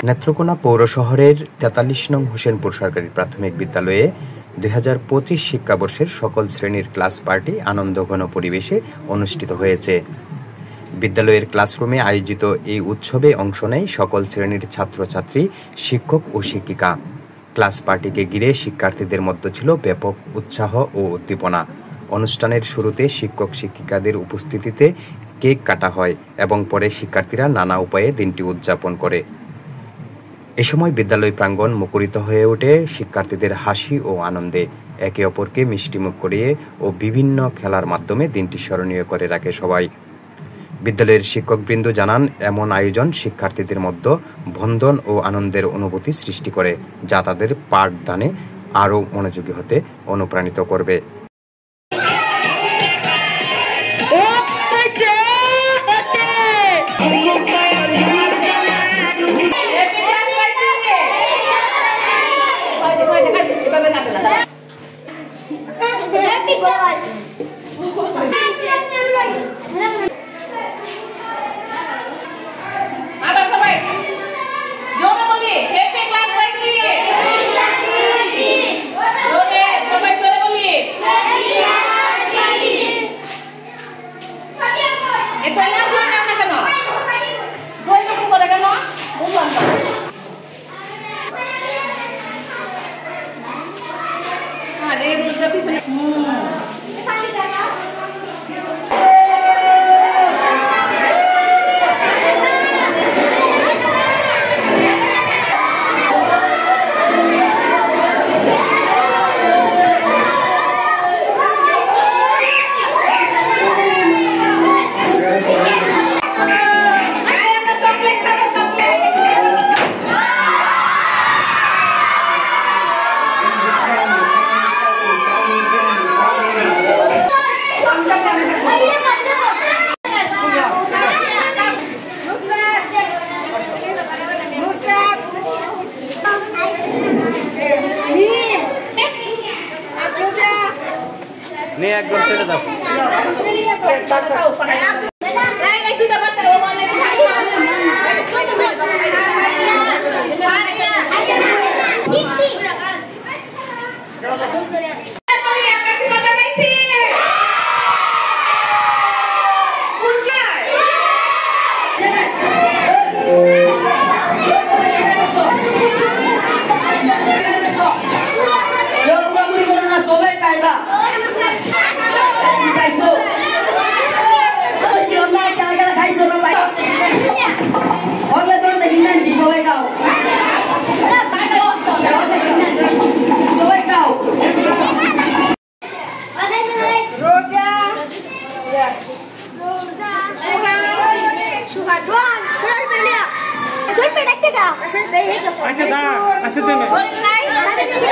নেত্রকোনা পৌর শহরের ৪৩ নং হোসেনপুর সরকারি প্রাথমিক বিদ্যালয়ে ২০২৫ শিক্ষাবর্ষের সকল শ্রেণীর ক্লাস পার্টি আনন্দঘন পরিবেশে অনুষ্ঠিত হয়েছে। বিদ্যালয়ের ক্লাসরুমে আয়োজিত এই উৎসবে অংশ নেয় সকল শ্রেণীর ছাত্রছাত্রী, শিক্ষক ও শিক্ষিকা। ক্লাস পার্টিকে ঘিরে শিক্ষার্থীদের মধ্যে ছিল ব্যাপক উৎসাহ ও উদ্দীপনা। অনুষ্ঠানের শুরুতে শিক্ষক শিক্ষিকাদের উপস্থিতিতে কেক কাটা হয় এবং পরে শিক্ষার্থীরা নানা উপায়ে দিনটি উদযাপন করে। এ সময় বিদ্যালয় প্রাঙ্গণ মুখরিত হয়ে ওঠে শিক্ষার্থীদের হাসি ও আনন্দে। একে অপরকে মিষ্টিমুখ করিয়ে ও বিভিন্ন খেলার মাধ্যমে দিনটি স্মরণীয় করে রাখে সবাই। বিদ্যালয়ের শিক্ষকবৃন্দ জানান, এমন আয়োজন শিক্ষার্থীদের মধ্যে বন্ধন ও আনন্দের অনুভূতি সৃষ্টি করে, যা তাদের পাঠদানে আরও মনোযোগী হতে অনুপ্রাণিত করবে। একদম ছেড়ে দাও। Soy